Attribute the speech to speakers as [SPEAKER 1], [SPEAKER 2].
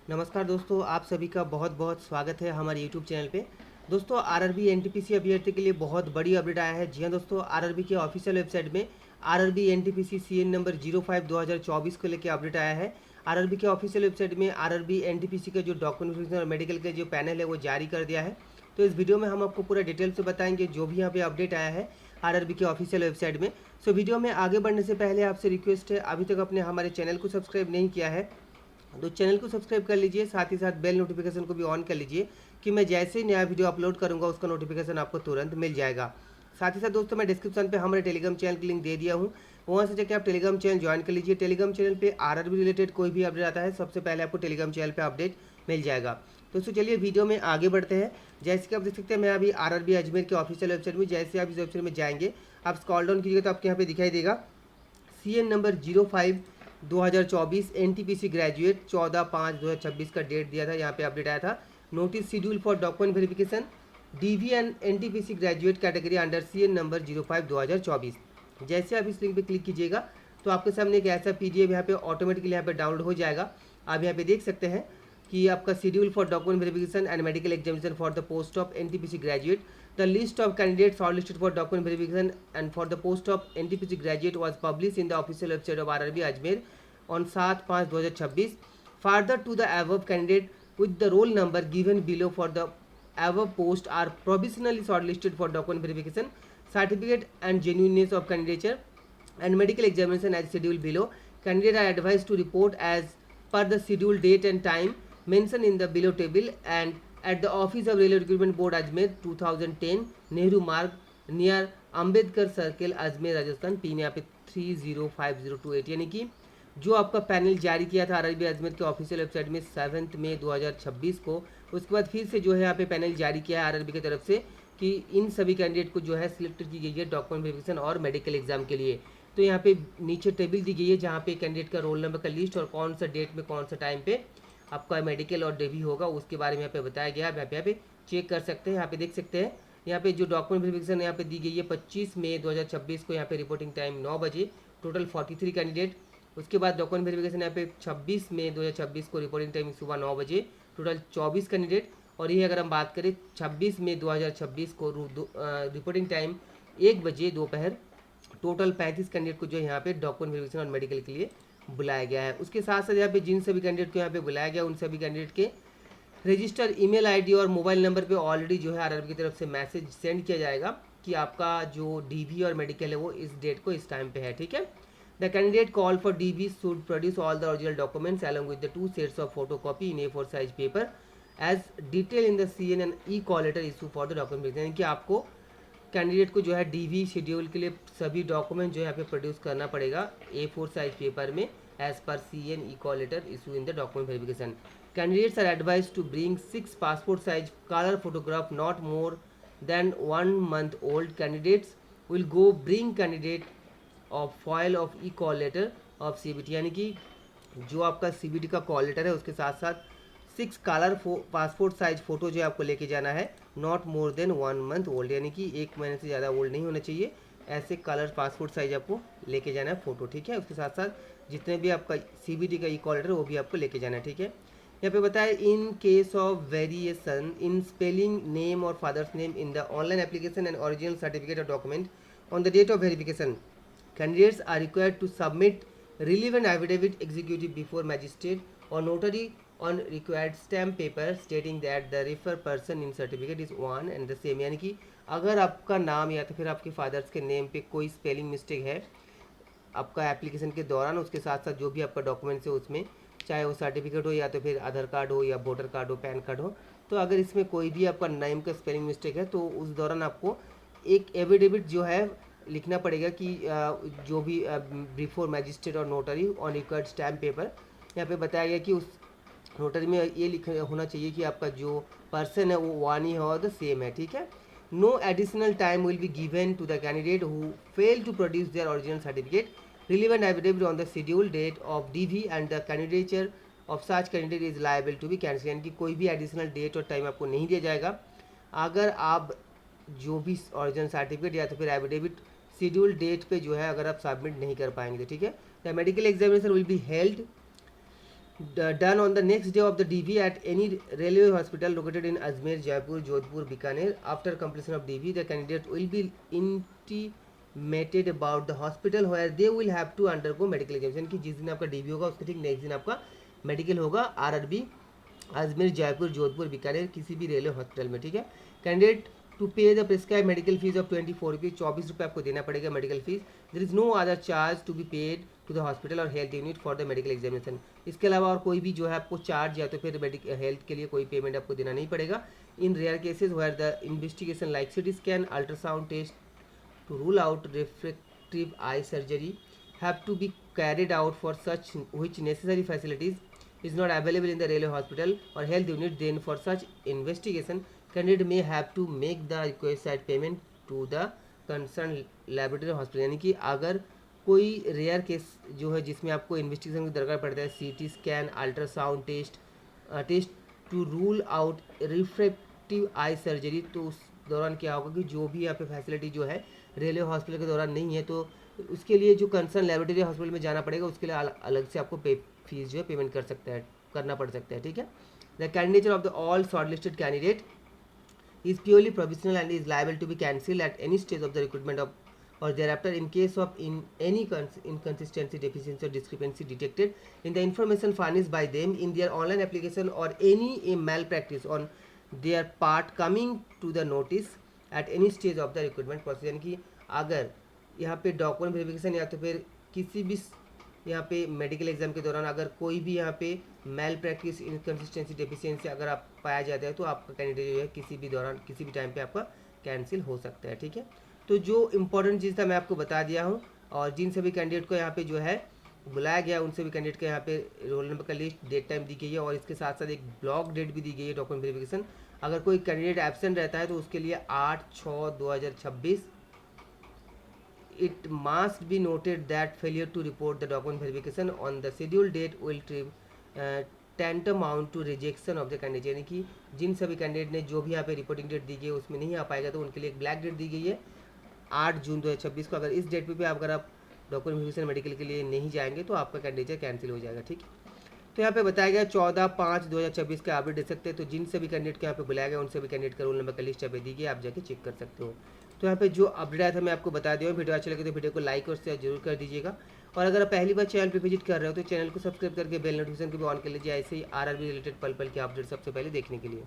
[SPEAKER 1] नमस्कार दोस्तों, आप सभी का बहुत बहुत स्वागत है हमारे यूट्यूब चैनल पे। दोस्तों, आरआरबी एनटीपीसी अभ्यर्थी के लिए बहुत बड़ी अपडेट आया है। जी हाँ दोस्तों, आरआरबी के ऑफिशियल वेबसाइट में आरआरबी एनटीपीसी सीएन नंबर 05/2024 को लेकर अपडेट आया है। आरआरबी के ऑफिशियल वेबसाइट में आरआरबी एनटीपीसी का जो डॉक्यूमेंटेशन और मेडिकल का जो पैनल है वो जारी कर दिया है। तो इस वीडियो में हम आपको पूरा डिटेल से बताएंगे जो भी यहाँ पे अपडेट आया है आरआरबी के ऑफिशियल वेबसाइट में। सो वीडियो में आगे बढ़ने से पहले आपसे रिक्वेस्ट है, अभी तक आपने हमारे चैनल को सब्सक्राइब नहीं किया है तो चैनल को सब्सक्राइब कर लीजिए, साथ ही साथ बेल नोटिफिकेशन को भी ऑन कर लीजिए कि मैं जैसे ही नया वीडियो अपलोड करूंगा उसका नोटिफिकेशन आपको तुरंत मिल जाएगा। साथ ही साथ दोस्तों, मैं डिस्क्रिप्शन पे हमारे टेलीग्राम चैनल की लिंक दे दिया हूँ, वहाँ से जाकर आप टेलीग्राम चैनल ज्वाइन कर लीजिए। टेलीग्राम चैनल पे आरआरबी रिलेटेड कोई भी अपडेट आता है सबसे पहले आपको टेलीग्राम चैनल पर अपडेट मिल जाएगा। दोस्तों चलिए वीडियो में आगे बढ़ते हैं। जैसे कि आप देख सकते हैं, मैं अभी आरआरबी अजमेर के ऑफिशियल वेबसाइट में, जैसे आप इस वेबसाइट में जाएंगे, आप स्क्रॉल डाउन कीजिएगा तो आपके यहाँ पे दिखाई देगा सीएन नंबर 05/2024 एनटीपीसी ग्रेजुएट 14/5/2026 का डेट दिया था। यहाँ पे अपडेट आया था, notice schedule for document verification DV and NTPC graduate category under CN number 05/2024। जैसे आप इस लिंक पे क्लिक कीजिएगा तो आपके सामने एक ऐसा पीडीएफ यहाँ पे ऑटोमेटिकली यहाँ पे डाउनलोड हो जाएगा। आप यहाँ पे देख सकते हैं कि आपका schedule for document verification and medical examination for the post of NTPC graduate, the list of candidates shortlisted for document verification and for the post of NTPC graduate was published in the official website of RRB Ajmer on 7/5/2026. Further to the above, candidate with the roll number given below for the above post are provisionally shortlisted for document verification, certificate and genuineness of candidature and medical examination as scheduled below. Candidates are advised to report as per the scheduled date and time mentioned in the below table and at the office of Railway Recruitment Board Ajmer 2010 Nehru Marg near Ambedkar circle Ajmer Rajasthan, pin यहाँ पे 305028। यानी कि जो आपका panel जारी किया था RRB Ajmer के ऑफिशियल वेबसाइट में 7 मई 2026 को, उसके बाद फिर से जो है यहाँ पे पैनल जारी किया है आरआरबी की तरफ से कि इन सभी कैंडिडेट को जो है सिलेक्ट की गई है डॉक्यूमेंट वेरिफिकेशन और मेडिकल एग्जाम के लिए। तो यहाँ पे नीचे टेबल दी गई है जहाँ पे कैंडिडेट का रोल नंबर का लिस्ट और कौन सा डेट में कौन सा टाइम पे आपका मेडिकल और डेवी होगा उसके बारे में यहाँ पे बताया गया है। यहाँ पे चेक कर सकते हैं, यहाँ पे देख सकते हैं, यहाँ पे जो डॉक्यूमेंट वेरिफिकेशन यहाँ पे दी गई है 25 मई 2026 को, यहाँ पे रिपोर्टिंग टाइम 9 बजे, टोटल 43 कैंडिडेट। उसके बाद डॉक्यूमेंट वेरिफिकेशन यहाँ पे 26 मई 2026 को रिपोर्टिंग टाइम सुबह 9 बजे, टोटल 24 कैंडिडेट। और ये अगर हम बात करें 26 मई 2026 को रिपोर्टिंग टाइम 1 बजे दोपहर, टोटल 35 कैंडिडेट को जो है यहाँ पे डॉक्यूमेंट वेरिफिकेशन और मेडिकल के लिए बुलाया गया है। उसके साथ साथ यहाँ पे जिन सभी कैंडिडेट को यहाँ पे बुलाया गया उन सभी कैंडिडेट के रजिस्टर ईमेल आईडी और मोबाइल नंबर पे ऑलरेडी जो है आरआरबी की तरफ से मैसेज सेंड किया जाएगा कि आपका जो डीवी और मेडिकल है वो इस डेट को इस टाइम पे है। ठीक है, the candidate call for DV should produce all the original documents along with the 2 sets of photo copy in A4 size paper as detail in the CN and e call letter issue for the document. यानी कि आपको candidate को जो है DV schedule के लिए सभी document जो है यहाँ पे प्रोड्यूस करना पड़ेगा A4 साइज पेपर में as per CN e-call letter issue in the document verification. Candidates are advised to bring 6 passport size color photograph not more than 1 month old. Candidates will go bring candidate of file of e-call letter of CBT, यानी कि जो आपका CBT का call letter है उसके साथ साथ 6 colour passport size photo जो आपको लेके जाना है, not more than 1 month old, यानी कि 1 महीने से ज़्यादा ओल्ड नहीं होना चाहिए। ऐसे कलर पासपोर्ट साइज आपको लेके जाना है फोटो। ठीक है, उसके साथ साथ जितने भी आपका CBT का ई-कॉल लेटर वो भी आपको लेके जाना है। ठीक है, यहाँ पे बताया in case of variation in spelling name और father's name in the online application and original certificate और document on the date of verification, candidates are required to submit relevant affidavit executive before magistrate or notary on required stamp paper stating that the refer person in certificate is one and the same। यानी कि अगर आपका नाम या तो फिर आपके fathers के नेम पे कोई स्पेलिंग मिस्टेक है आपका एप्लीकेशन के दौरान, उसके साथ साथ जो भी आपका डॉक्यूमेंट्स है उसमें, चाहे वो सर्टिफिकेट हो या तो फिर आधार कार्ड हो या वोटर कार्ड हो, पैन कार्ड हो, तो अगर इसमें कोई भी आपका नेम का स्पेलिंग मिस्टेक है तो उस दौरान आपको एक एफिडेविट जो है लिखना पड़ेगा कि जो भी बिफोर मैजिस्ट्रेट और notary on required stamp paper. यहाँ पे बताया गया कि उस नोटरी में ये लिख होना चाहिए कि आपका जो पर्सन है वो वन ही है और द सेम है। ठीक है, no additional time will be given to the candidate who fail to produce their original certificate relevant affidavit on the scheduled date of DV and the candidature of such candidate is liable to be cancelled। यानी कि कोई भी additional date और time आपको नहीं दिया जाएगा अगर आप जो भी ओरिजिनल सर्टिफिकेट या तो फिर एफिडेविट शेड्यूल डेट पे जो है अगर आप सबमिट नहीं कर पाएंगे। ठीक है, the medical examination will be held done on the next day of the DV at any railway hospital located in Ajmer, Jaipur, Jodhpur, Bikaner. After completion of DV, the candidate will be intimated about the hospital where they will have to undergo medical examination. कि जिस दिन आपका DV होगा उसके ठीक next दिन आपका medical होगा RRB अजमेर, जयपुर, जोधपुर, बीकानेर किसी भी रेलवे हॉस्पिटल में, ठीक है। Candidate to pay the prescribe medical fees of 24 rupees, 24 रुपये आपको देना पड़ेगा medical fees. There is no other charge to be paid to the hospital और health unit for the medical examination. इसके अलावा और कोई भी जो है आपको चार्ज या तो फिर मेडिकल हेल्थ के लिए कोई पेमेंट आपको देना नहीं पड़ेगा। In rare cases where the investigation like CT scan, ultrasound test to rule out refractive eye surgery have to be carried out for such which necessary facilities is not available in the railway hospital or health unit. Then for such investigation candidate may have to make the requisite payment to the concerned laboratory hospital। यानी कि अगर कोई rare case जो है जिसमें आपको investigation की दरकार पड़ता है, CT scan, ultrasound test to rule out refractive eye surgery, तो उस दौरान क्या होगा कि जो भी यहाँ पे फैसिलिटी जो है रेलवे हॉस्पिटल के दौरान नहीं है तो उसके लिए जो कंसर्न लेबोरेटरी हॉस्पिटल में जाना पड़ेगा, उसके लिए अलग से आपको फीस जो है पेमेंट करना पड़ सकता है, ठीक है। The candidature of the all short listed candidate is purely provisional and is liable to be cancelled at any stage of the recruitment of or thereafter in case of any inconsistency, deficiency or discrepancy detected in the information furnished by them in their online application or any malpractice on their part coming to the notice at any stage of the recruitment process। यानी कि अगर यहाँ पे document verification या तो फिर किसी भी यहाँ पे मेडिकल एग्जाम के दौरान अगर कोई भी यहाँ पे मेल प्रैक्टिस, इनकन्सिस्टेंसी, डेफिशिएंसी अगर आप पाया जाता है तो आपका कैंडिडेट जो है किसी भी दौरान किसी भी टाइम पे आपका कैंसिल हो सकता है, ठीक है। तो जो इम्पोर्टेंट चीज़ था मैं आपको बता दिया हूँ और जिन सभी कैंडिडेट को यहाँ पे जो है बुलाया गया उन सभी कैंडिडेट का यहाँ पे रोल नंबर का लिस्ट, डेट टाइम दी गई है और इसके साथ साथ एक ब्लॉक डेट भी दी गई है डॉक्यूमेंट वेरिफिकेशन। अगर कोई कैंडिडेट एब्सेंट रहता है तो उसके लिए 8/6/2026 it must be noted that failure to report the document verification on the scheduled date will tantamount to rejection of the candidate। यानी कि जिन सभी कैंडिडेट ने जो भी यहाँ पे रिपोर्टिंग डेट दी गई है उसमें नहीं आ पाएगा तो उनके लिए एक ब्लैक डेट दी गई है 8 जून 2026 को। अगर इस डेट पे अगर आप डॉक्यूमेंट वेरिफिकेशन मेडिकल के लिए नहीं जाएंगे तो आपका कैंडिडेट कैंसिल हो जाएगा, ठीक है। तो यहाँ पे बताया गया 14/5/2026 का अपडेट दे सकते हैं। तो जिन सभी कैंडिडेट को यहाँ पे बुलाया गया उन सभी कैंडिडेट का रोल नंबर का लिस्ट यहाँ पे दी गई, आप जाके चेक कर सकते हो। तो यहाँ पे जो अपडेट आया था मैं आपको बता दिया हूँ। वीडियो अच्छा लगे तो वीडियो को लाइक और शेयर जरूर कर दीजिएगा और अगर आप पहली बार चैनल पे विजिट कर रहे हो तो चैनल को सब्सक्राइब करके बेल नोटिफिकेशन को भी ऑन कर लीजिए ऐसे ही RRB रिलेटेड पल पल के अपडेट सबसे पहले देखने के लिए।